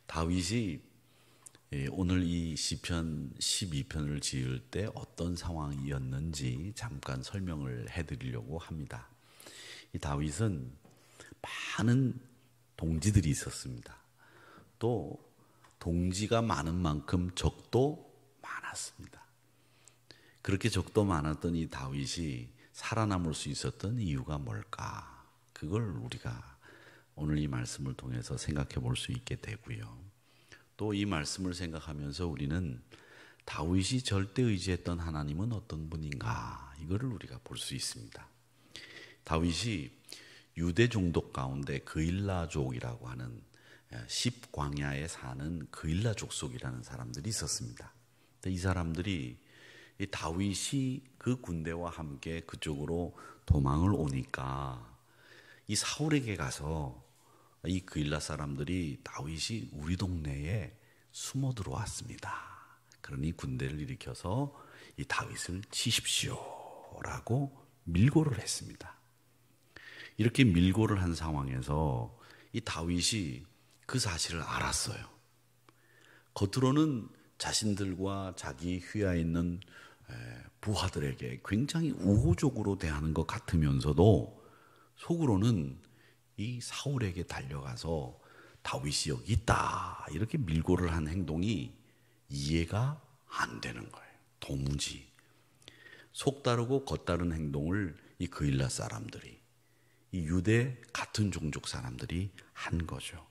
다윗이 오늘 이 시편 12편을 지을 때 어떤 상황이었는지 잠깐 설명을 해드리려고 합니다. 이 다윗은 많은 동지들이 있었습니다. 또 동지가 많은 만큼 적도 많았습니다. 그렇게 적도 많았던 이 다윗이 살아남을 수 있었던 이유가 뭘까? 그걸 우리가 오늘 이 말씀을 통해서 생각해 볼 수 있게 되고요. 또 이 말씀을 생각하면서 우리는 다윗이 절대 의지했던 하나님은 어떤 분인가? 이거를 우리가 볼 수 있습니다. 다윗이 유대 종족 가운데 그일라족이라고 하는 십광야에 사는 그일라 족속이라는 사람들이 있었습니다. 이 사람들이 이 다윗이 그 군대와 함께 그쪽으로 도망을 오니까 이 사울에게 가서 이 그일라 사람들이 다윗이 우리 동네에 숨어 들어왔습니다. 그러니 군대를 일으켜서 이 다윗을 치십시오라고 밀고를 했습니다. 이렇게 밀고를 한 상황에서 이 다윗이 그 사실을 알았어요. 겉으로는 자신들과 자기 휘하에 있는 부하들에게 굉장히 우호적으로 대하는 것 같으면서도 속으로는 이 사울에게 달려가서 다윗이 여기 있다 이렇게 밀고를 한 행동이 이해가 안 되는 거예요. 도무지 속다르고 겉다른 행동을 이 그일라 사람들이, 이 유대 같은 종족 사람들이 한 거죠.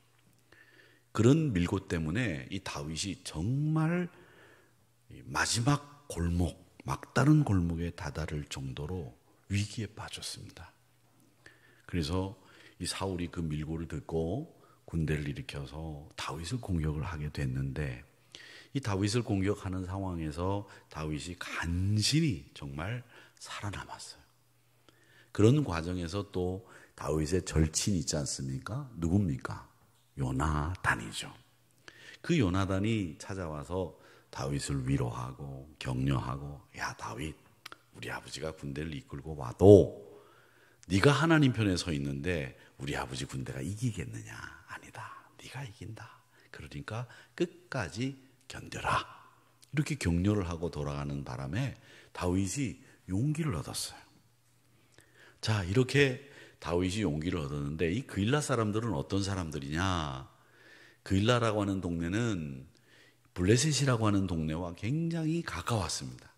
그런 밀고 때문에 이 다윗이 정말 마지막 골목, 막다른 골목에 다다를 정도로 위기에 빠졌습니다. 그래서 이 사울이 그 밀고를 듣고 군대를 일으켜서 다윗을 공격을 하게 됐는데, 이 다윗을 공격하는 상황에서 다윗이 간신히 정말 살아남았어요. 그런 과정에서 또 다윗의 절친이 있지 않습니까? 누굽니까? 요나단이죠. 그 요나단이 찾아와서 다윗을 위로하고 격려하고, 야 다윗, 우리 아버지가 군대를 이끌고 와도 네가 하나님 편에 서 있는데 우리 아버지 군대가 이기겠느냐? 아니다. 네가 이긴다. 그러니까 끝까지 견뎌라. 이렇게 격려를 하고 돌아가는 바람에 다윗이 용기를 얻었어요. 자, 이렇게 다윗이 용기를 얻었는데 이 그일라 사람들은 어떤 사람들이냐? 그일라라고 하는 동네는 블레셋이라고 하는 동네와 굉장히 가까웠습니다.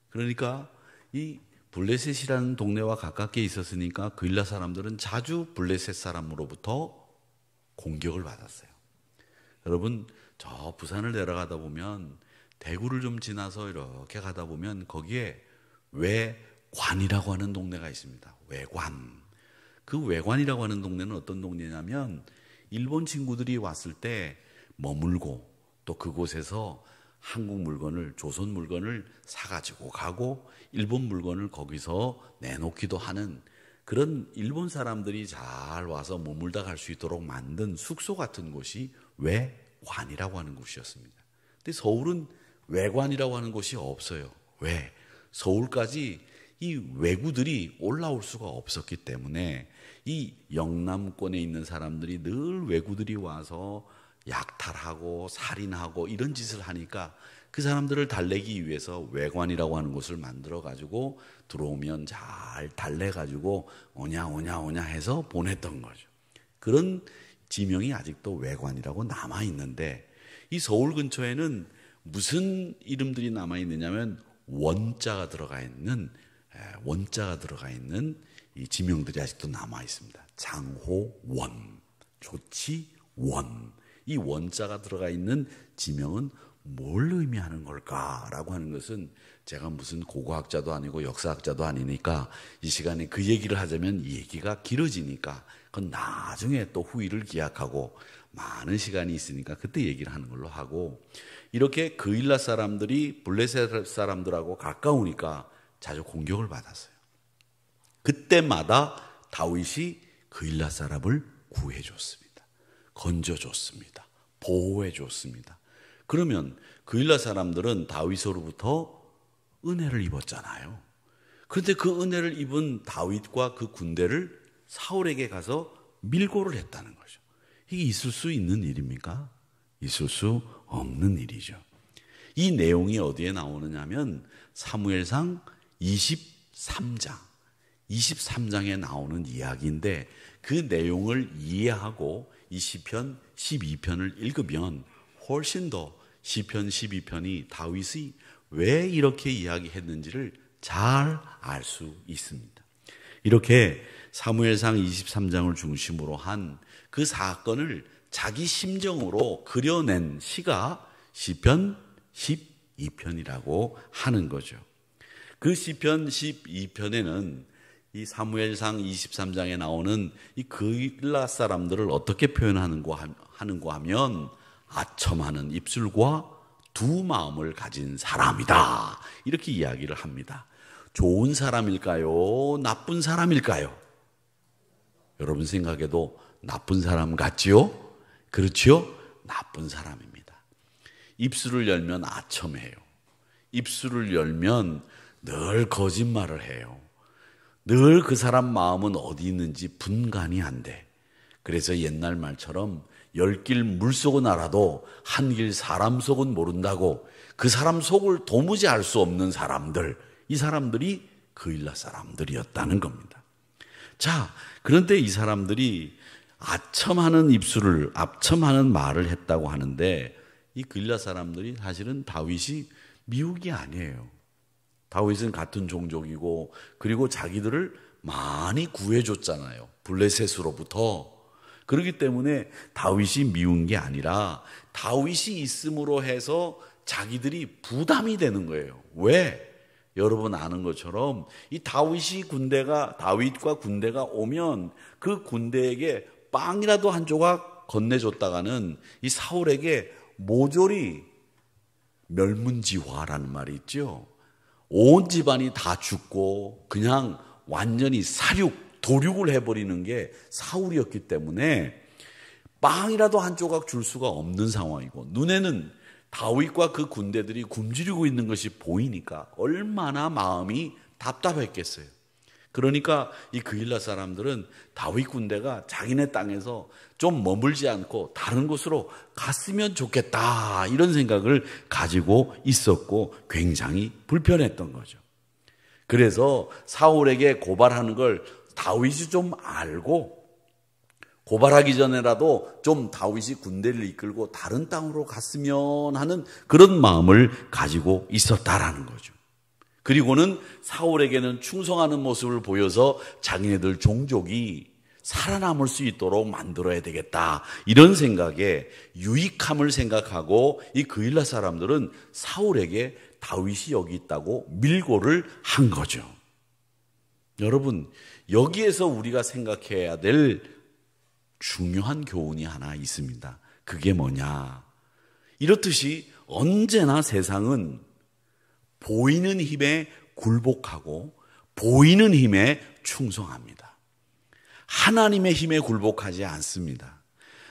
그러니까 이 블레셋이라는 동네와 가깝게 있었으니까 그일라 사람들은 자주 블레셋 사람으로부터 공격을 받았어요. 여러분, 저 부산을 내려가다 보면 대구를 좀 지나서 이렇게 가다 보면 거기에 외관이라고 하는 동네가 있습니다. 외관. 그 외관이라고 하는 동네는 어떤 동네냐면 일본 친구들이 왔을 때 머물고 또 그곳에서 한국 물건을, 조선 물건을 사가지고 가고 일본 물건을 거기서 내놓기도 하는 그런 일본 사람들이 잘 와서 머물다 갈 수 있도록 만든 숙소 같은 곳이 외관이라고 하는 곳이었습니다. 근데 서울은 외관이라고 하는 곳이 없어요. 왜? 서울까지 이 왜구들이 올라올 수가 없었기 때문에 이 영남권에 있는 사람들이 늘 왜구들이 와서 약탈하고 살인하고 이런 짓을 하니까 그 사람들을 달래기 위해서 외관이라고 하는 곳을 만들어 가지고 들어오면 잘 달래 가지고 오냐 해서 보냈던 거죠. 그런 지명이 아직도 외관이라고 남아 있는데, 이 서울 근처에는 무슨 이름들이 남아 있느냐면 원자가 들어가 있는 이 지명들이 아직도 남아 있습니다. 장호원, 조치원. 이 원자가 들어가 있는 지명은 뭘 의미하는 걸까라고 하는 것은 제가 무슨 고고학자도 아니고 역사학자도 아니니까 이 시간에 그 얘기를 하자면 이 얘기가 길어지니까 그건 나중에 또 후일을 기약하고 많은 시간이 있으니까 그때 얘기를 하는 걸로 하고, 이렇게 그일라 사람들이 블레셋 사람들하고 가까우니까 자주 공격을 받았어요. 그때마다 다윗이 그일라 사람을 구해줬습니다. 건져줬습니다. 보호해줬습니다. 그러면 그일라 사람들은 다윗으로부터 은혜를 입었잖아요. 그런데 그 은혜를 입은 다윗과 그 군대를 사울에게 가서 밀고를 했다는 거죠. 이게 있을 수 있는 일입니까? 있을 수 없는 일이죠. 이 내용이 어디에 나오느냐면 사무엘상 23장에 나오는 이야기인데 그 내용을 이해하고 이 시편 12편을 읽으면 훨씬 더 시편 12편이 다윗이 왜 이렇게 이야기했는지를 잘 알 수 있습니다. 이렇게 사무엘상 23장을 중심으로 한 그 사건을 자기 심정으로 그려낸 시가 시편 12편이라고 하는 거죠. 그 시편 12편에는 이 사무엘상 23장에 나오는 이 그일라 사람들을 어떻게 표현하는가 하면 아첨하는 입술과 두 마음을 가진 사람이다, 이렇게 이야기를 합니다. 좋은 사람일까요? 나쁜 사람일까요? 여러분 생각에도 나쁜 사람 같지요? 그렇지요? 나쁜 사람입니다. 입술을 열면 아첨해요. 입술을 열면 늘 거짓말을 해요. 늘 그 사람 마음은 어디 있는지 분간이 안 돼. 그래서 옛날 말처럼 10길 물속은 알아도 한 길 사람 속은 모른다고, 그 사람 속을 도무지 알 수 없는 사람들, 이 사람들이 그일라 사람들이었다는 겁니다. 자, 그런데 이 사람들이 아첨하는 말을 했다고 하는데, 이 그일라 사람들이 사실은 다윗이 미국이 아니에요. 다윗은 같은 종족이고, 그리고 자기들을 많이 구해줬잖아요. 블레셋으로부터. 그렇기 때문에 다윗이 미운 게 아니라 다윗이 있음으로 해서 자기들이 부담이 되는 거예요. 왜? 여러분 아는 것처럼 이 다윗과 군대가 오면 그 군대에게 빵이라도 한 조각 건네줬다가는 이 사울에게 모조리 멸문지화라는 말이 있죠. 온 집안이 다 죽고 그냥 완전히 도륙을 해버리는 게 사울이었기 때문에 빵이라도 한 조각 줄 수가 없는 상황이고, 눈에는 다윗과 그 군대들이 굶주리고 있는 것이 보이니까 얼마나 마음이 답답했겠어요. 그러니까 이 그일라 사람들은 다윗 군대가 자기네 땅에서 좀 머물지 않고 다른 곳으로 갔으면 좋겠다, 이런 생각을 가지고 있었고 굉장히 불편했던 거죠. 그래서 사울에게 고발하는 걸 다윗이 좀 알고, 고발하기 전에라도 좀 다윗이 군대를 이끌고 다른 땅으로 갔으면 하는 그런 마음을 가지고 있었다라는 거죠. 그리고는 사울에게는 충성하는 모습을 보여서 자기네들 종족이 살아남을 수 있도록 만들어야 되겠다, 이런 생각에 유익함을 생각하고 이 그일라 사람들은 사울에게 다윗이 여기 있다고 밀고를 한 거죠. 여러분, 여기에서 우리가 생각해야 될 중요한 교훈이 하나 있습니다. 그게 뭐냐? 이렇듯이 언제나 세상은 보이는 힘에 굴복하고 보이는 힘에 충성합니다. 하나님의 힘에 굴복하지 않습니다.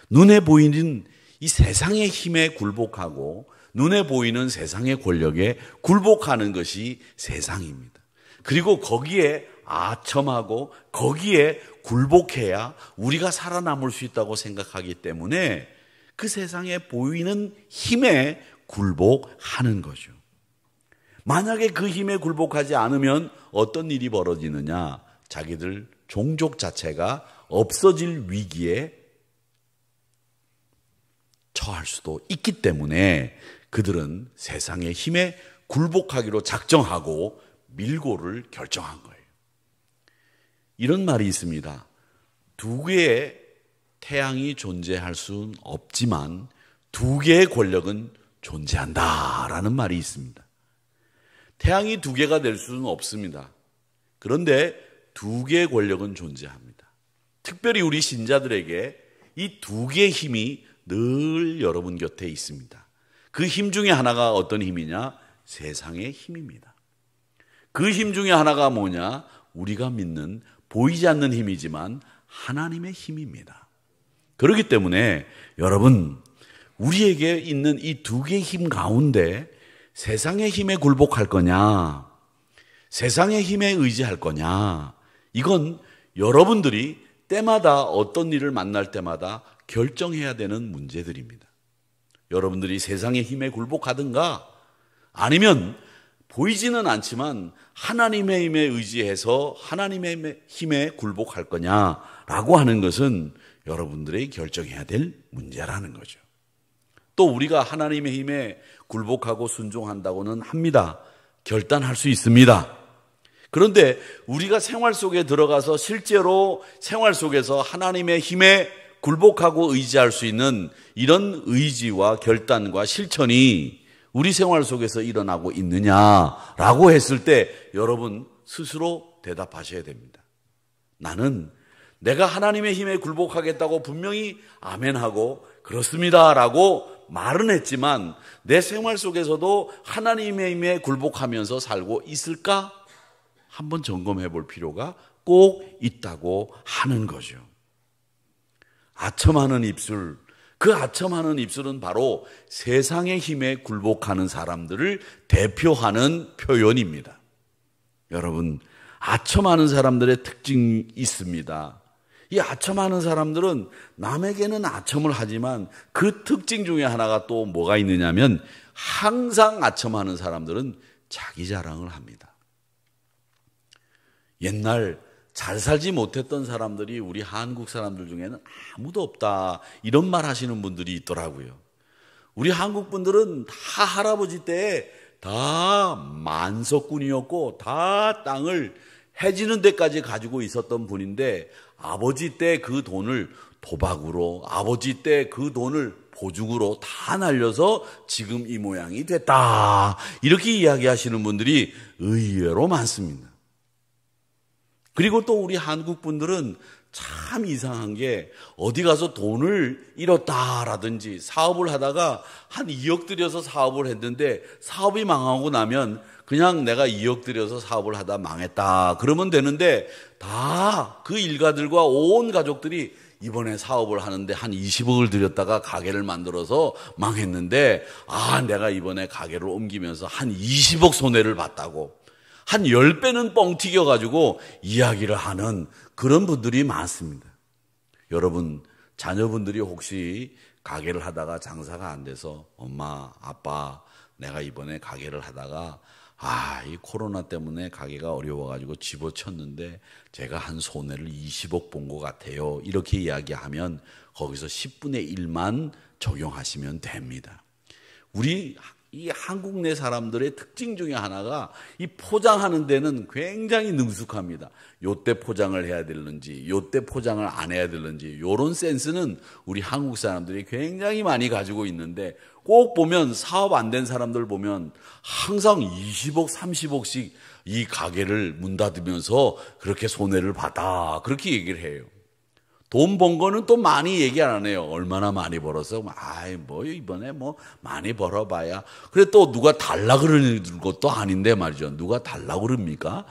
눈에 보이는 이 세상의 힘에 굴복하고 눈에 보이는 세상의 권력에 굴복하는 것이 세상입니다. 그리고 거기에 아첨하고 거기에 굴복해야 우리가 살아남을 수 있다고 생각하기 때문에 그 세상에 보이는 힘에 굴복하는 거죠. 만약에 그 힘에 굴복하지 않으면 어떤 일이 벌어지느냐? 자기들 종족 자체가 없어질 위기에 처할 수도 있기 때문에 그들은 세상의 힘에 굴복하기로 작정하고 밀고를 결정한 거예요. 이런 말이 있습니다. 두 개의 태양이 존재할 수는 없지만 두 개의 권력은 존재한다라는 말이 있습니다. 태양이 두 개가 될 수는 없습니다. 그런데 두 개의 권력은 존재합니다. 특별히 우리 신자들에게 이 두 개의 힘이 늘 여러분 곁에 있습니다. 그 힘 중에 하나가 어떤 힘이냐? 세상의 힘입니다. 그 힘 중에 하나가 뭐냐? 우리가 믿는 보이지 않는 힘이지만 하나님의 힘입니다. 그렇기 때문에 여러분, 우리에게 있는 이 두 개의 힘 가운데 세상의 힘에 굴복할 거냐, 세상의 힘에 의지할 거냐, 이건 여러분들이 때마다 어떤 일을 만날 때마다 결정해야 되는 문제들입니다. 여러분들이 세상의 힘에 굴복하든가 아니면 보이지는 않지만 하나님의 힘에 의지해서 하나님의 힘에 굴복할 거냐라고 하는 것은 여러분들이 결정해야 될 문제라는 거죠. 또 우리가 하나님의 힘에 굴복하고 순종한다고는 합니다. 결단할 수 있습니다. 그런데 우리가 생활 속에 들어가서 실제로 생활 속에서 하나님의 힘에 굴복하고 의지할 수 있는 이런 의지와 결단과 실천이 우리 생활 속에서 일어나고 있느냐라고 했을 때 여러분 스스로 대답하셔야 됩니다. 나는 내가 하나님의 힘에 굴복하겠다고 분명히 아멘하고 그렇습니다라고 말은 했지만 내 생활 속에서도 하나님의 힘에 굴복하면서 살고 있을까? 한번 점검해 볼 필요가 꼭 있다고 하는 거죠. 아첨하는 입술, 그 아첨하는 입술은 바로 세상의 힘에 굴복하는 사람들을 대표하는 표현입니다. 여러분, 아첨하는 사람들의 특징이 있습니다. 이 아첨하는 사람들은 남에게는 아첨을 하지만 그 특징 중에 하나가 또 뭐가 있느냐면 항상 아첨하는 사람들은 자기 자랑을 합니다. 옛날 잘 살지 못했던 사람들이 우리 한국 사람들 중에는 아무도 없다 이런 말 하시는 분들이 있더라고요. 우리 한국 분들은 다 할아버지 때에 다 만석군이었고 다 땅을 해지는 데까지 가지고 있었던 분인데 아버지 때 그 돈을 도박으로 아버지 때 그 돈을 보증으로 다 날려서 지금 이 모양이 됐다 이렇게 이야기하시는 분들이 의외로 많습니다. 그리고 또 우리 한국 분들은 참 이상한 게 어디 가서 돈을 잃었다라든지 사업을 하다가 한 2억 들여서 사업을 했는데 사업이 망하고 나면 그냥 내가 2억 들여서 사업을 하다 망했다 그러면 되는데 다 그 일가들과 온 가족들이 이번에 사업을 하는데 한 20억을 들였다가 가게를 만들어서 망했는데 내가 이번에 가게를 옮기면서 한 20억 손해를 봤다고 한 10배는 뻥 튀겨가지고 이야기를 하는 그런 분들이 많습니다. 여러분, 자녀분들이 혹시 가게를 하다가 장사가 안 돼서 엄마, 아빠, 내가 이번에 가게를 하다가 이 코로나 때문에 가게가 어려워가지고 집어쳤는데 제가 한 손해를 20억 본 것 같아요. 이렇게 이야기하면 거기서 10분의 1만 적용하시면 됩니다. 우리 이 한국 내 사람들의 특징 중에 하나가 이 포장하는 데는 굉장히 능숙합니다. 요때 포장을 해야 되는지 요때 포장을 안 해야 되는지 요런 센스는 우리 한국 사람들이 굉장히 많이 가지고 있는데 꼭 보면 사업 안 된 사람들 보면 항상 20억 30억씩 이 가게를 문 닫으면서 그렇게 손해를 받아 그렇게 얘기를 해요. 돈 번 거는 또 많이 얘기 안 해요. 얼마나 많이 벌었어? 이번에 많이 벌어봐야. 그래 또 누가 달라 그러는 것도 아닌데 말이죠. 누가 달라 그럽니까?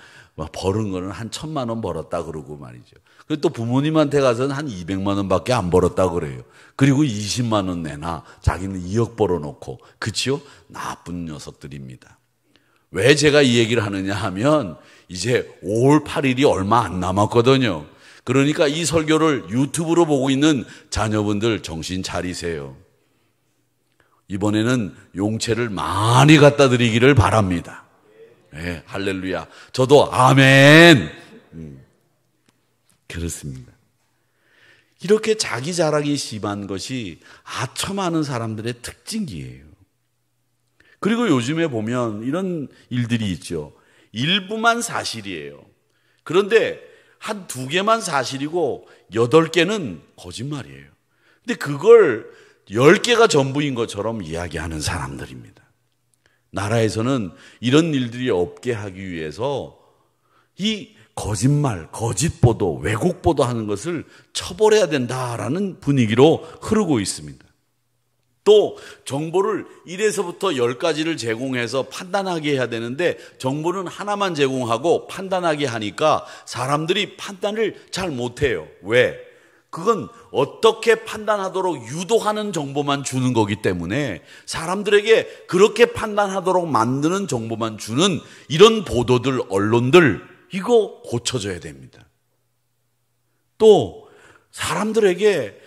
벌은 거는 한 1,000만 원 벌었다 그러고 말이죠. 그리고 또 부모님한테 가서는 한 200만 원밖에 안 벌었다 그래요. 그리고 20만 원 내나 자기는 2억 벌어놓고. 그치요? 나쁜 녀석들입니다. 왜 제가 이 얘기를 하느냐 하면 이제 5월 8일이 얼마 안 남았거든요. 그러니까 이 설교를 유튜브로 보고 있는 자녀분들 정신 차리세요. 이번에는 용채를 많이 갖다 드리기를 바랍니다. 네, 할렐루야. 저도 아멘. 그렇습니다. 이렇게 자기 자랑이 심한 것이 아첨하는 사람들의 특징이에요. 그리고 요즘에 보면 이런 일들이 있죠. 일부만 사실이에요. 그런데 한 2개만 사실이고 8개는 거짓말이에요. 근데 그걸 10개가 전부인 것처럼 이야기하는 사람들입니다. 나라에서는 이런 일들이 없게 하기 위해서 이 거짓말, 거짓 보도, 왜곡 보도하는 것을 처벌해야 된다라는 분위기로 흐르고 있습니다. 또 정보를 1에서부터 10가지를 제공해서 판단하게 해야 되는데 정보는 하나만 제공하고 판단하게 하니까 사람들이 판단을 잘 못해요. 왜? 그건 어떻게 판단하도록 유도하는 정보만 주는 거기 때문에 사람들에게 그렇게 판단하도록 만드는 정보만 주는 이런 보도들, 언론들 이거 고쳐져야 됩니다. 또 사람들에게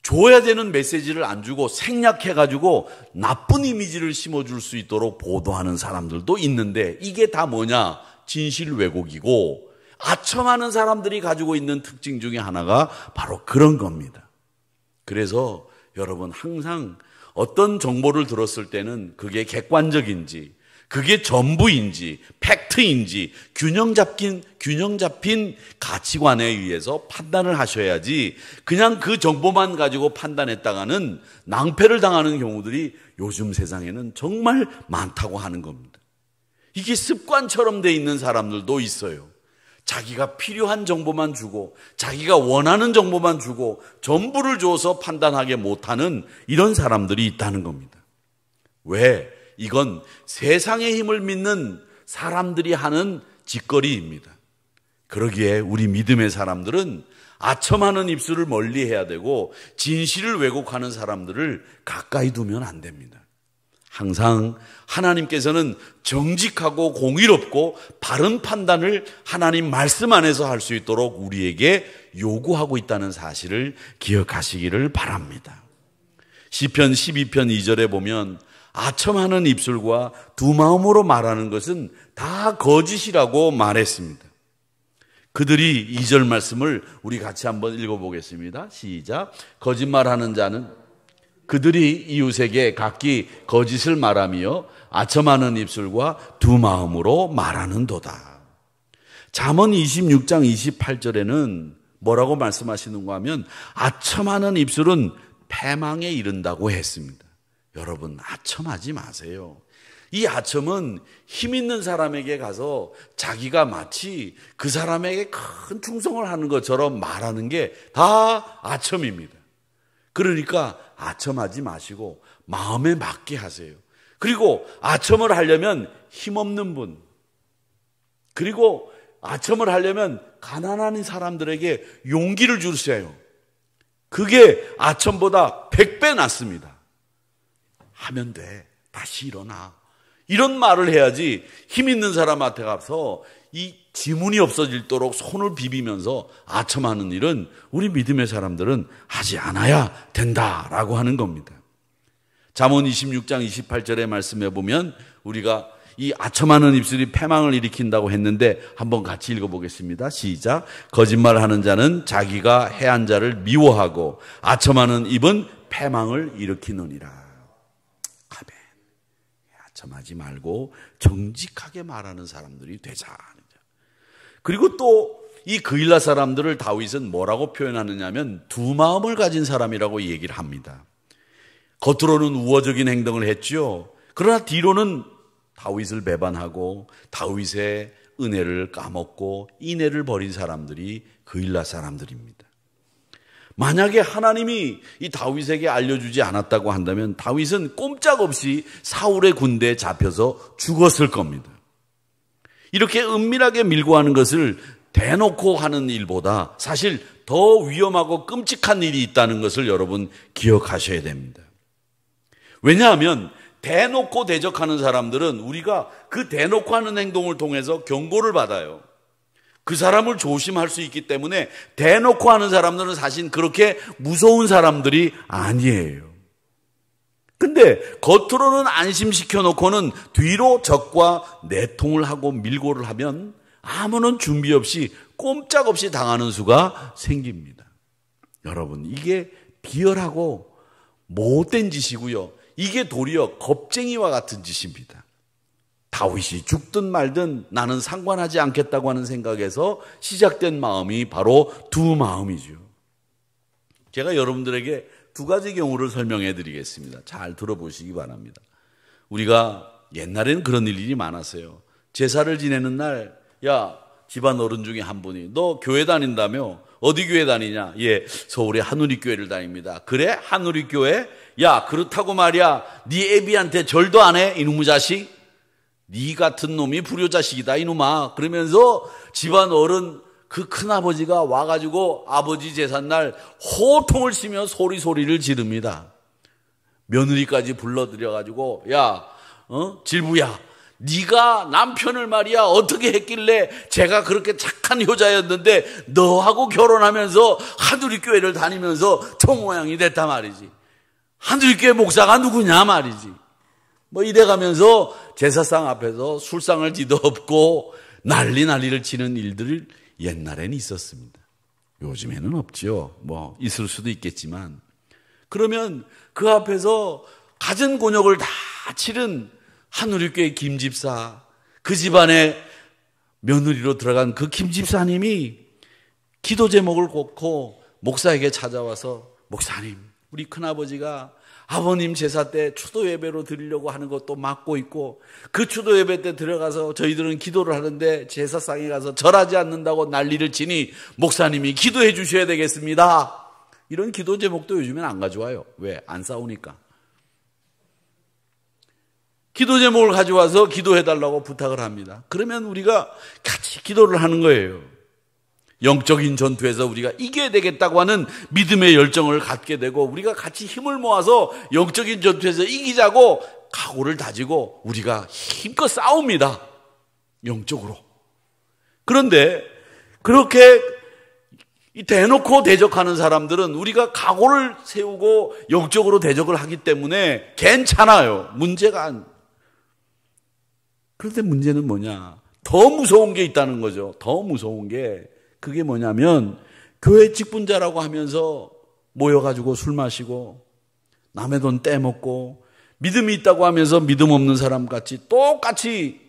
줘야 되는 메시지를 안 주고 생략해가지고 나쁜 이미지를 심어줄 수 있도록 보도하는 사람들도 있는데, 이게 다 뭐냐? 진실 왜곡이고, 아첨하는 사람들이 가지고 있는 특징 중에 하나가 바로 그런 겁니다. 그래서 여러분, 항상 어떤 정보를 들었을 때는 그게 객관적인지, 그게 전부인지, 팩트인지 균형 잡힌 가치관에 의해서 판단을 하셔야지, 그냥 그 정보만 가지고 판단했다가는 낭패를 당하는 경우들이 요즘 세상에는 정말 많다고 하는 겁니다. 이게 습관처럼 돼 있는 사람들도 있어요. 자기가 필요한 정보만 주고, 자기가 원하는 정보만 주고, 전부를 줘서 판단하게 못하는 이런 사람들이 있다는 겁니다. 왜? 이건 세상의 힘을 믿는 사람들이 하는 짓거리입니다. 그러기에 우리 믿음의 사람들은 아첨하는 입술을 멀리해야 되고, 진실을 왜곡하는 사람들을 가까이 두면 안 됩니다. 항상 하나님께서는 정직하고 공의롭고 바른 판단을 하나님 말씀 안에서 할 수 있도록 우리에게 요구하고 있다는 사실을 기억하시기를 바랍니다. 시편 12편 2절에 보면 아첨하는 입술과 두 마음으로 말하는 것은 다 거짓이라고 말했습니다. 그들이 2절 말씀을 우리 같이 한번 읽어보겠습니다. 시작. 거짓말하는 자는 그들이 이웃에게 각기 거짓을 말하며 아첨하는 입술과 두 마음으로 말하는도다. 잠언 26장 28절에는 뭐라고 말씀하시는가 하면 아첨하는 입술은 패망에 이른다고 했습니다. 여러분, 아첨하지 마세요. 이 아첨은 힘 있는 사람에게 가서 자기가 마치 그 사람에게 큰 충성을 하는 것처럼 말하는 게 다 아첨입니다. 그러니까 아첨하지 마시고 마음에 맞게 하세요. 그리고 아첨을 하려면 힘없는 분, 그리고 아첨을 하려면 가난한 사람들에게 용기를 주세요. 그게 아첨보다 100배 낫습니다. 하면 돼. 다시 일어나. 이런 말을 해야지 힘 있는 사람한테 가서 이 지문이 없어지도록 손을 비비면서 아첨하는 일은 우리 믿음의 사람들은 하지 않아야 된다라고 하는 겁니다. 잠언 26장 28절의 말씀에 보면 우리가 이 아첨하는 입술이 패망을 일으킨다고 했는데 한번 같이 읽어보겠습니다. 시작. 거짓말하는 자는 자기가 해한 자를 미워하고 아첨하는 입은 패망을 일으키느니라. 아첨하지 말고 정직하게 말하는 사람들이 되자. 그리고 또 이 그일라 사람들을 다윗은 뭐라고 표현하느냐면 두 마음을 가진 사람이라고 얘기를 합니다. 겉으로는 우호적인 행동을 했죠. 그러나 뒤로는 다윗을 배반하고 다윗의 은혜를 까먹고 인애를 버린 사람들이 그일라 사람들입니다. 만약에 하나님이 이 다윗에게 알려주지 않았다고 한다면 다윗은 꼼짝없이 사울의 군대에 잡혀서 죽었을 겁니다. 이렇게 은밀하게 밀고 하는 것을 대놓고 하는 일보다 사실 더 위험하고 끔찍한 일이 있다는 것을 여러분 기억하셔야 됩니다. 왜냐하면 대놓고 대적하는 사람들은 우리가 그 대놓고 하는 행동을 통해서 경고를 받아요. 그 사람을 조심할 수 있기 때문에 대놓고 하는 사람들은 사실 그렇게 무서운 사람들이 아니에요. 근데 겉으로는 안심시켜 놓고는 뒤로 적과 내통을 하고 밀고를 하면 아무런 준비 없이 꼼짝없이 당하는 수가 생깁니다. 여러분, 이게 비열하고 못된 짓이고요. 이게 도리어 겁쟁이와 같은 짓입니다. 다윗이 죽든 말든 나는 상관하지 않겠다고 하는 생각에서 시작된 마음이 바로 두 마음이죠. 제가 여러분들에게 두 가지 경우를 설명해 드리겠습니다. 잘 들어보시기 바랍니다. 우리가 옛날에는 그런 일이 많았어요. 제사를 지내는 날, 야, 집안 어른 중에 한 분이 너 교회 다닌다며? 어디 교회 다니냐? 예, 서울의 한우리교회를 다닙니다. 그래? 한우리교회? 야, 그렇다고 말이야. 네 애비한테 절도 안 해? 이놈의 자식? 네 같은 놈이 불효자식이다 이놈아. 그러면서 집안 어른 그 큰아버지가 와가지고 아버지 제삿날 호통을 치며 소리를 지릅니다. 며느리까지 불러들여가지고 야, 질부야, 네가 남편을 말이야 어떻게 했길래 제가 그렇게 착한 효자였는데 너하고 결혼하면서 하누리교회를 다니면서 저 모양이 됐단 말이지. 하누리교회 목사가 누구냐 말이지. 뭐 이래가면서 제사상 앞에서 술상을 뒤덮고 난리를 치는 일들을 옛날에는 있었습니다. 요즘에는 없죠. 뭐 있을 수도 있겠지만. 그러면 그 앞에서 갖은 곤욕을 다 치른 하누리교회 김집사, 그 집안에 며느리로 들어간 그 김집사님이 기도 제목을 꽂고 목사에게 찾아와서, 목사님, 우리 큰아버지가 아버님 제사 때 추도 예배로 드리려고 하는 것도 맡고 있고, 그 추도 예배 때 들어가서 저희들은 기도를 하는데 제사상에 가서 절하지 않는다고 난리를 치니 목사님이 기도해 주셔야 되겠습니다. 이런 기도 제목도 요즘엔 안 가져와요. 왜? 안 싸우니까. 기도 제목을 가져와서 기도해달라고 부탁을 합니다. 그러면 우리가 같이 기도를 하는 거예요. 영적인 전투에서 우리가 이겨야 되겠다고 하는 믿음의 열정을 갖게 되고, 우리가 같이 힘을 모아서 영적인 전투에서 이기자고 각오를 다지고 우리가 힘껏 싸웁니다. 영적으로. 그런데 그렇게 대놓고 대적하는 사람들은 우리가 각오를 세우고 영적으로 대적을 하기 때문에 괜찮아요. 문제가 안. 그런데 문제는 뭐냐? 더 무서운 게 있다는 거죠. 더 무서운 게, 그게 뭐냐면 교회 직분자라고 하면서 모여가지고 술 마시고 남의 돈 떼먹고 믿음이 있다고 하면서 믿음 없는 사람 같이 똑같이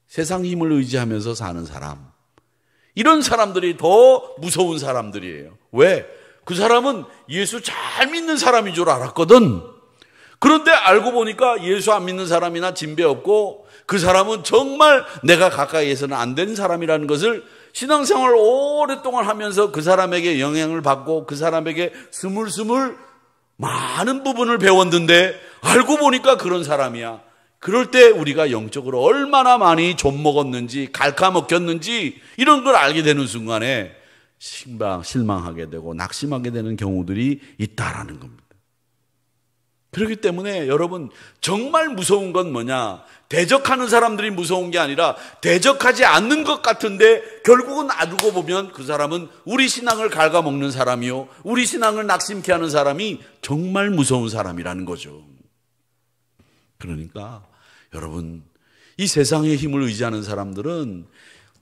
세상 힘을 의지하면서 사는 사람, 이런 사람들이 더 무서운 사람들이에요. 왜? 그 사람은 예수 잘 믿는 사람인 줄 알았거든. 그런데 알고 보니까 예수 안 믿는 사람이나 진배 없고, 그 사람은 정말 내가 가까이에서는 안 되는 사람이라는 것을 신앙생활을 오랫동안 하면서 그 사람에게 영향을 받고 그 사람에게 스물스물 많은 부분을 배웠는데 알고 보니까 그런 사람이야. 그럴 때 우리가 영적으로 얼마나 많이 좀먹었는지, 갉아먹혔는지 이런 걸 알게 되는 순간에 실망하게 되고 낙심하게 되는 경우들이 있다라는 겁니다. 그렇기 때문에 여러분, 정말 무서운 건 뭐냐? 대적하는 사람들이 무서운 게 아니라 대적하지 않는 것 같은데 결국은 알고 보면 그 사람은 우리 신앙을 갉아먹는 사람이요, 우리 신앙을 낙심케 하는 사람이 정말 무서운 사람이라는 거죠. 그러니까 여러분, 이 세상의 힘을 의지하는 사람들은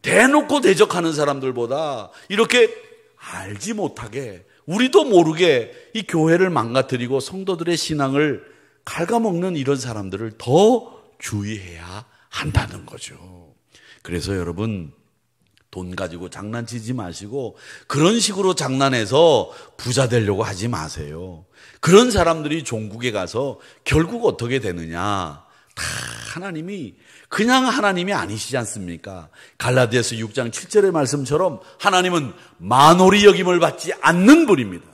대놓고 대적하는 사람들보다 이렇게 알지 못하게, 우리도 모르게 이 교회를 망가뜨리고 성도들의 신앙을 갉아먹는 이런 사람들을 더 주의해야 한다는 거죠. 그래서 여러분, 돈 가지고 장난치지 마시고 그런 식으로 장난해서 부자 되려고 하지 마세요. 그런 사람들이 종국에 가서 결국 어떻게 되느냐? 다 하나님이 그냥 하나님이 아니시지 않습니까? 갈라디아서 6장 7절의 말씀처럼 하나님은 만홀히 여김을 받지 않는 분입니다.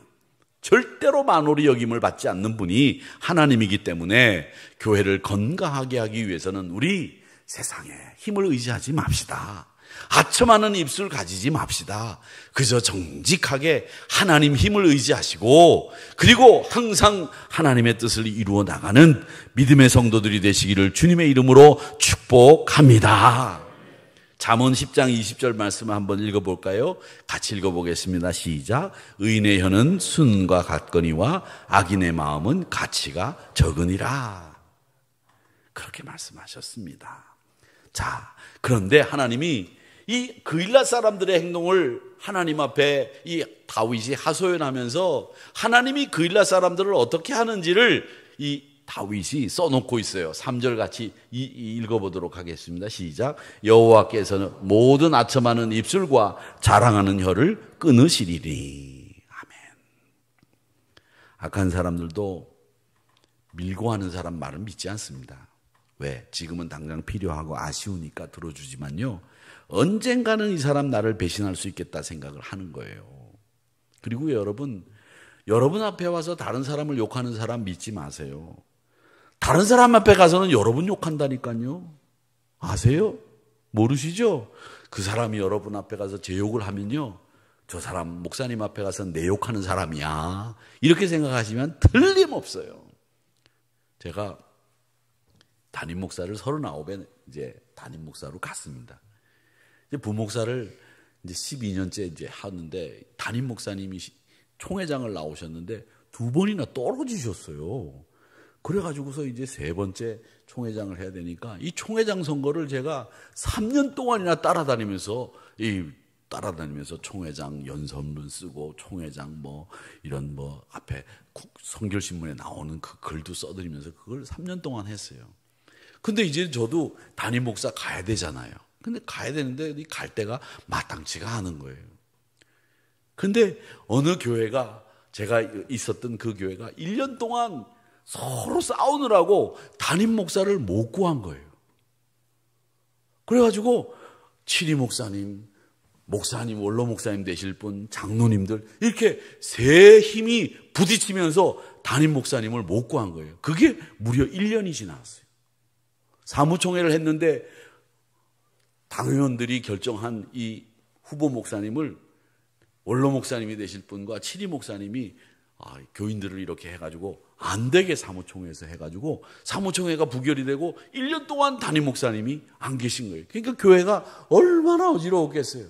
절대로 만홀히 여김을 받지 않는 분이 하나님이기 때문에 교회를 건강하게 하기 위해서는 우리 세상에 힘을 의지하지 맙시다. 아첨하는 입술 가지지 맙시다. 그저 정직하게 하나님 힘을 의지하시고, 그리고 항상 하나님의 뜻을 이루어 나가는 믿음의 성도들이 되시기를 주님의 이름으로 축복합니다. 잠언 10장 20절 말씀을 한번 읽어볼까요? 같이 읽어보겠습니다. 시작. 의인의 혀는 순과 같거니와 악인의 마음은 가치가 적으니라. 그렇게 말씀하셨습니다. 자, 그런데 하나님이 이 그일랏 사람들의 행동을 하나님 앞에 이 다윗이 하소연하면서 하나님이 그일랏 사람들을 어떻게 하는지를 이 다윗이 써놓고 있어요. 3절 같이 읽어보도록 하겠습니다. 시작. 여호와께서는 모든 아첨하는 입술과 자랑하는 혀를 끊으시리니. 아멘. 악한 사람들도 밀고 하는 사람 말을 믿지 않습니다. 왜? 지금은 당장 필요하고 아쉬우니까 들어주지만요, 언젠가는 이 사람 나를 배신할 수 있겠다 생각을 하는 거예요. 그리고 여러분 앞에 와서 다른 사람을 욕하는 사람 믿지 마세요. 다른 사람 앞에 가서는 여러분 욕한다니까요. 아세요? 모르시죠? 그 사람이 여러분 앞에 가서 제 욕을 하면요, 저 사람 목사님 앞에 가서 내 욕하는 사람이야, 이렇게 생각하시면 틀림없어요. 제가 담임 목사를 39에 이제 담임 목사로 갔습니다. 이제 부목사를 이제 12년째 이제 하는데 담임 목사님이 총회장을 나오셨는데 2번이나 떨어지셨어요. 그래가지고서 이제 3번째 총회장을 해야 되니까 이 총회장 선거를 제가 3년 동안이나 따라다니면서 총회장 연설문 쓰고 총회장 뭐 이런 뭐 앞에 성결신문에 나오는 그 글도 써드리면서 그걸 3년 동안 했어요. 근데 이제 저도 담임 목사 가야 되잖아요. 근데 가야 되는데 갈 데가 마땅치가 않은 거예요. 근데 어느 교회가 제가 있었던 그 교회가 1년 동안 서로 싸우느라고 담임 목사를 못 구한 거예요. 그래가지고 치리 목사님, 원로 목사님 되실 분, 장로님들 이렇게 세 힘이 부딪히면서 담임 목사님을 못 구한 거예요. 그게 무려 1년이 지났어요. 사무총회를 했는데 당회원들이 결정한 이 후보 목사님을 원로 목사님이 되실 분과 치리 목사님이 교인들을 이렇게 해가지고 안 되게 사무총회에서 해가지고 사무총회가 부결이 되고 1년 동안 담임 목사님이 안 계신 거예요. 그러니까 교회가 얼마나 어지러웠겠어요.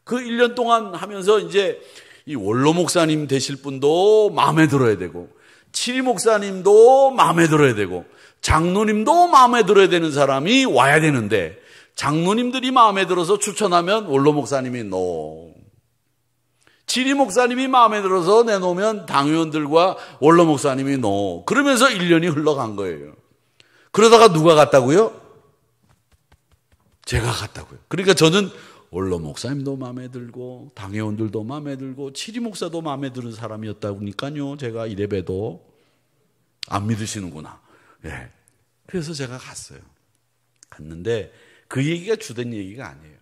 그 1년 동안 하면서 이제 이 원로 목사님 되실 분도 마음에 들어야 되고 치리 목사님도 마음에 들어야 되고 장로님도 마음에 들어야 되는 사람이 와야 되는데 장로님들이 마음에 들어서 추천하면 원로 목사님이 NO. 치리 목사님이 마음에 들어서 내놓으면 당회원들과 원로 목사님이 NO. 그러면서 1년이 흘러간 거예요. 그러다가 누가 갔다고요? 제가 갔다고요. 그러니까 저는 원로 목사님도 마음에 들고 당회원들도 마음에 들고 치리 목사도 마음에 드는 사람이었다니까요. 제가 이래봬도 안 믿으시는구나. 네. 그래서 제가 갔어요. 갔는데 그 얘기가 주된 얘기가 아니에요.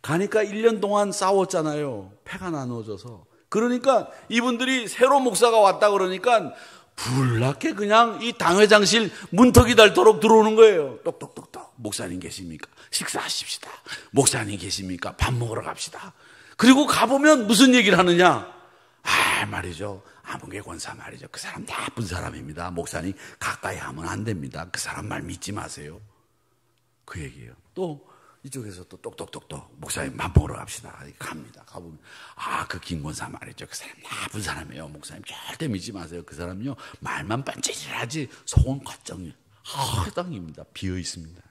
가니까 1년 동안 싸웠잖아요. 패가 나누어져서. 그러니까 이분들이 새로 목사가 왔다 그러니까 불났게 그냥 이 당회장실 문턱이 닳도록 들어오는 거예요. 똑똑똑똑. 목사님 계십니까? 식사하십시다. 목사님 계십니까? 밥 먹으러 갑시다. 그리고 가보면 무슨 얘기를 하느냐? 말이죠. 아무개 권사 말이죠. 그 사람 나쁜 사람입니다. 목사님 가까이 하면 안 됩니다. 그 사람 말 믿지 마세요. 그 얘기예요. 또 이쪽에서 또 똑똑똑똑 목사님 밥 먹으러 갑시다. 갑니다. 가보면 그 김권사 말이죠. 그 사람 나쁜 사람이에요. 목사님 절대 믿지 마세요. 그 사람요 말만 반질하지 속은 겉정이 허당입니다. 비어 있습니다.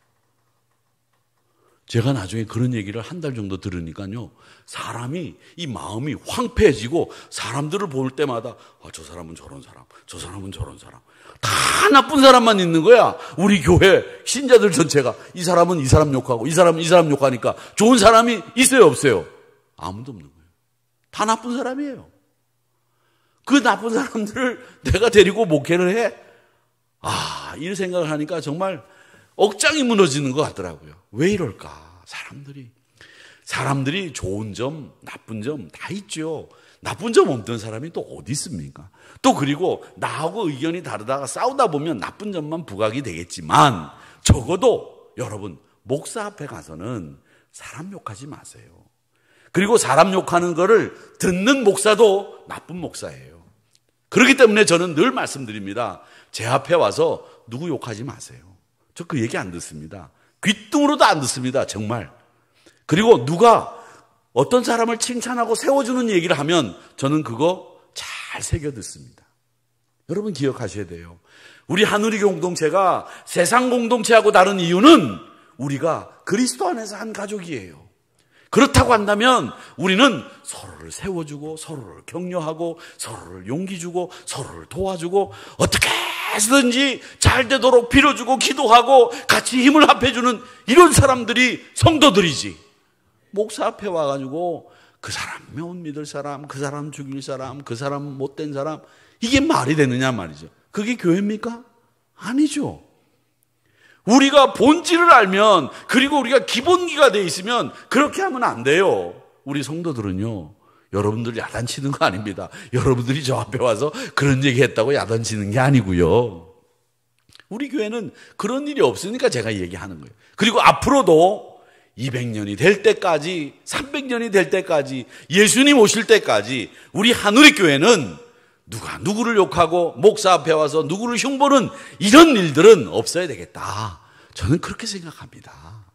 제가 나중에 그런 얘기를 한 달 정도 들으니까요 사람이 이 마음이 황폐해지고 사람들을 볼 때마다 저 사람은 저런 사람, 저 사람은 저런 사람, 다 나쁜 사람만 있는 거야. 우리 교회 신자들 전체가 이 사람은 이 사람 욕하고 이 사람은 이 사람 욕하니까 좋은 사람이 있어요 없어요? 아무도 없는 거예요. 다 나쁜 사람이에요. 그 나쁜 사람들을 내가 데리고 목회를 해? 이 생각을 하니까 정말 억장이 무너지는 것 같더라고요. 왜 이럴까? 사람들이 좋은 점, 나쁜 점 다 있죠. 나쁜 점 없던 사람이 또 어디 있습니까? 또 그리고 나하고 의견이 다르다가 싸우다 보면 나쁜 점만 부각이 되겠지만 적어도 여러분 목사 앞에 가서는 사람 욕하지 마세요. 그리고 사람 욕하는 거를 듣는 목사도 나쁜 목사예요. 그렇기 때문에 저는 늘 말씀드립니다. 제 앞에 와서 누구 욕하지 마세요. 저 그 얘기 안 듣습니다. 귀뚱으로도 안 듣습니다. 정말. 그리고 누가 어떤 사람을 칭찬하고 세워주는 얘기를 하면 저는 그거 잘 새겨 듣습니다. 여러분 기억하셔야 돼요. 우리 하누리 공동체가 세상 공동체하고 다른 이유는 우리가 그리스도 안에서 한 가족이에요. 그렇다고 한다면 우리는 서로를 세워주고 서로를 격려하고 서로를 용기 주고 서로를 도와주고 어떻게 해서든지 잘 되도록 빌어주고 기도하고 같이 힘을 합해주는 이런 사람들이 성도들이지. 목사 앞에 와가지고 그 사람 못 믿을 사람, 그 사람 죽일 사람, 그 사람 못된 사람, 이게 말이 되느냐 말이죠. 그게 교회입니까? 아니죠. 우리가 본질을 알면, 그리고 우리가 기본기가 돼 있으면 그렇게 하면 안 돼요. 우리 성도들은요, 여러분들 야단치는 거 아닙니다. 여러분들이 저 앞에 와서 그런 얘기 했다고 야단치는 게 아니고요. 우리 교회는 그런 일이 없으니까 제가 얘기하는 거예요. 그리고 앞으로도 200년이 될 때까지, 300년이 될 때까지, 예수님 오실 때까지 우리 하누리 교회는 누가 누구를 욕하고 목사 앞에 와서 누구를 흉보는 이런 일들은 없어야 되겠다. 저는 그렇게 생각합니다.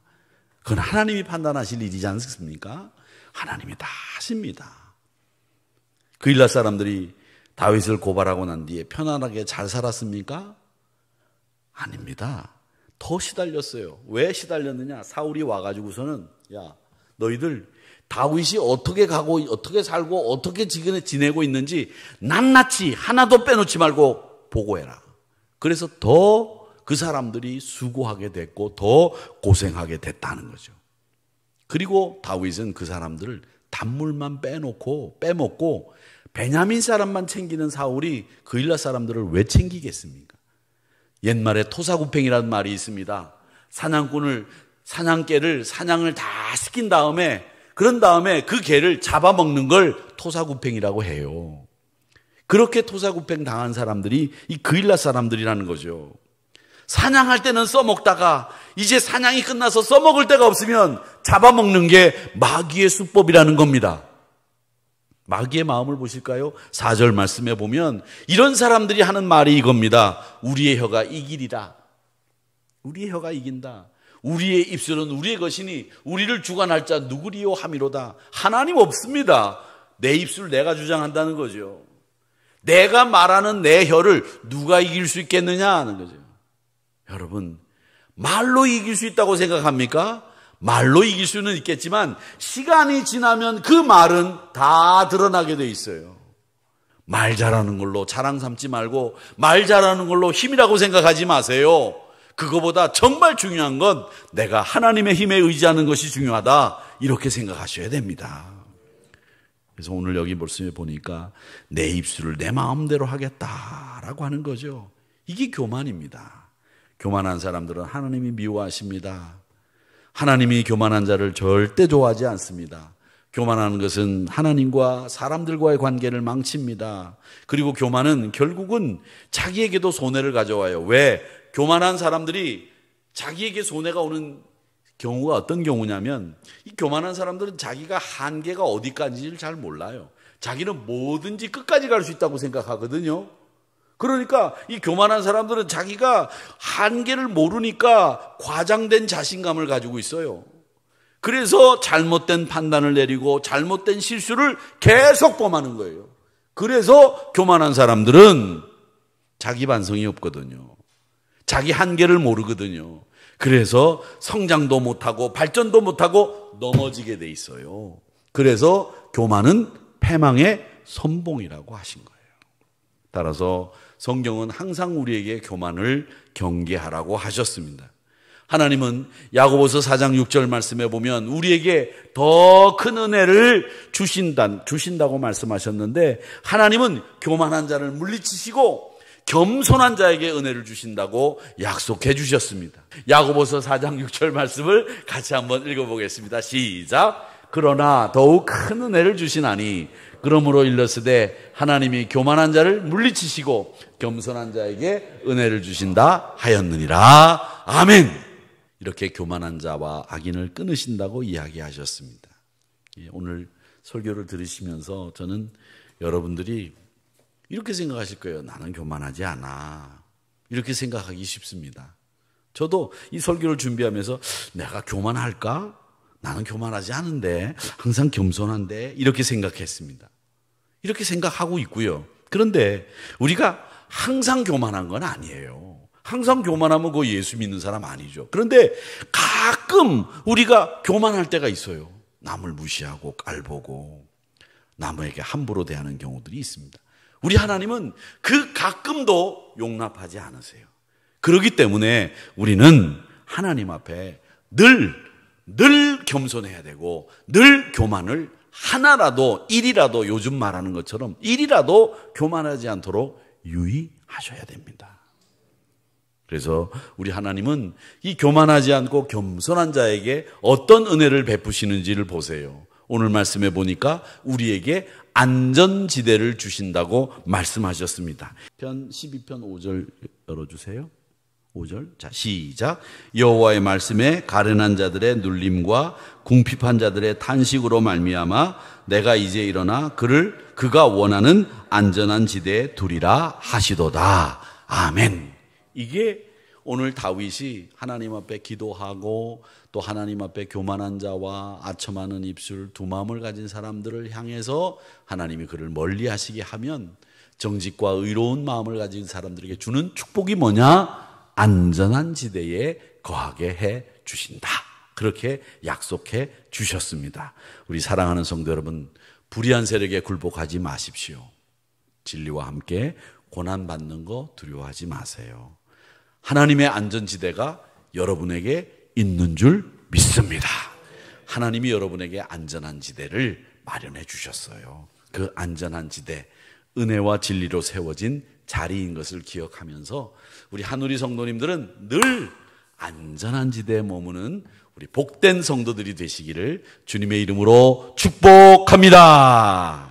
그건 하나님이 판단하실 일이지 않습니까? 하나님이 다 하십니다. 그일라 사람들이 다윗을 고발하고 난 뒤에 편안하게 잘 살았습니까? 아닙니다. 더 시달렸어요. 왜 시달렸느냐? 사울이 와가지고서는 야, 너희들 다윗이 어떻게 가고 어떻게 살고 어떻게 지내고 있는지 낱낱이 하나도 빼놓지 말고 보고해라. 그래서 더 그 사람들이 수고하게 됐고 더 고생하게 됐다는 거죠. 그리고 다윗은 그 사람들을 단물만 빼먹고 베냐민 사람만 챙기는 사울이 그일라 사람들을 왜 챙기겠습니까? 옛말에 토사구팽이라는 말이 있습니다. 사냥개를 사냥을 다 시킨 다음에 그런 다음에 그 개를 잡아먹는 걸 토사구팽이라고 해요. 그렇게 토사구팽 당한 사람들이 이 그일라 사람들이라는 거죠. 사냥할 때는 써먹다가 이제 사냥이 끝나서 써먹을 데가 없으면 잡아먹는 게 마귀의 수법이라는 겁니다. 마귀의 마음을 보실까요? 4절 말씀에 보면 이런 사람들이 하는 말이 이겁니다. 우리의 혀가 이기리라. 우리의 혀가 이긴다. 우리의 입술은 우리의 것이니 우리를 주관할 자 누구리요 함이로다. 하나님 없습니다. 내 입술 내가 주장한다는 거죠. 내가 말하는 내 혀를 누가 이길 수 있겠느냐 하는 거죠. 여러분, 말로 이길 수 있다고 생각합니까? 말로 이길 수는 있겠지만 시간이 지나면 그 말은 다 드러나게 돼 있어요. 말 잘하는 걸로 자랑 삼지 말고 말 잘하는 걸로 힘이라고 생각하지 마세요. 그거보다 정말 중요한 건 내가 하나님의 힘에 의지하는 것이 중요하다. 이렇게 생각하셔야 됩니다. 그래서 오늘 여기 말씀에 보니까 내 입술을 내 마음대로 하겠다라고 하는 거죠. 이게 교만입니다. 교만한 사람들은 하나님이 미워하십니다. 하나님이 교만한 자를 절대 좋아하지 않습니다. 교만하는 것은 하나님과 사람들과의 관계를 망칩니다. 그리고 교만은 결국은 자기에게도 손해를 가져와요. 왜? 교만한 사람들이 자기에게 손해가 오는 경우가 어떤 경우냐면 이 교만한 사람들은 자기가 한계가 어디까지를 잘 몰라요. 자기는 뭐든지 끝까지 갈 수 있다고 생각하거든요. 그러니까 이 교만한 사람들은 자기가 한계를 모르니까 과장된 자신감을 가지고 있어요. 그래서 잘못된 판단을 내리고 잘못된 실수를 계속 범하는 거예요. 그래서 교만한 사람들은 자기 반성이 없거든요. 자기 한계를 모르거든요. 그래서 성장도 못하고 발전도 못하고 넘어지게 돼 있어요. 그래서 교만은 패망의 선봉이라고 하신 거예요. 따라서 성경은 항상 우리에게 교만을 경계하라고 하셨습니다. 하나님은 야고보서 4장 6절 말씀에 보면 우리에게 더 큰 은혜를 주신다고 말씀하셨는데 하나님은 교만한 자를 물리치시고 겸손한 자에게 은혜를 주신다고 약속해 주셨습니다. 야고보서 4장 6절 말씀을 같이 한번 읽어보겠습니다. 시작. 그러나 더욱 큰 은혜를 주시나니 그러므로 일렀으되 하나님이 교만한 자를 물리치시고 겸손한 자에게 은혜를 주신다 하였느니라. 아멘. 이렇게 교만한 자와 악인을 끊으신다고 이야기하셨습니다. 오늘 설교를 들으시면서 저는 여러분들이 이렇게 생각하실 거예요. 나는 교만하지 않아. 이렇게 생각하기 쉽습니다. 저도 이 설교를 준비하면서 내가 교만할까? 나는 교만하지 않은데 항상 겸손한데 이렇게 생각했습니다. 이렇게 생각하고 있고요. 그런데 우리가 항상 교만한 건 아니에요. 항상 교만하면 그 예수 믿는 사람 아니죠. 그런데 가끔 우리가 교만할 때가 있어요. 남을 무시하고 깔보고 남에게 함부로 대하는 경우들이 있습니다. 우리 하나님은 그 가끔도 용납하지 않으세요. 그렇기 때문에 우리는 하나님 앞에 늘 겸손해야 되고 늘 교만을 하나라도 일이라도 요즘 말하는 것처럼 일이라도 교만하지 않도록 유의하셔야 됩니다. 그래서 우리 하나님은 이 교만하지 않고 겸손한 자에게 어떤 은혜를 베푸시는지를 보세요. 오늘 말씀해 보니까 우리에게 안전지대를 주신다고 말씀하셨습니다. 편 12편 5절 열어주세요. 5절. 자, 시작. 여호와의 말씀에 가련한 자들의 눌림과 궁핍한 자들의 탄식으로 말미암아 내가 이제 일어나 그가 원하는 안전한 지대에 두리라 하시도다. 아멘. 이게 오늘 다윗이 하나님 앞에 기도하고 또 하나님 앞에 교만한 자와 아첨하는 입술, 두 마음을 가진 사람들을 향해서 하나님이 그를 멀리 하시게 하면 정직과 의로운 마음을 가진 사람들에게 주는 축복이 뭐냐? 안전한 지대에 거하게 해 주신다. 그렇게 약속해 주셨습니다. 우리 사랑하는 성도 여러분, 불의한 세력에 굴복하지 마십시오. 진리와 함께 고난받는 거 두려워하지 마세요. 하나님의 안전지대가 여러분에게 있는 줄 믿습니다. 하나님이 여러분에게 안전한 지대를 마련해 주셨어요. 그 안전한 지대, 은혜와 진리로 세워진 자리인 것을 기억하면서 우리 한우리 성도님들은 늘 안전한 지대에 머무는 우리 복된 성도들이 되시기를 주님의 이름으로 축복합니다.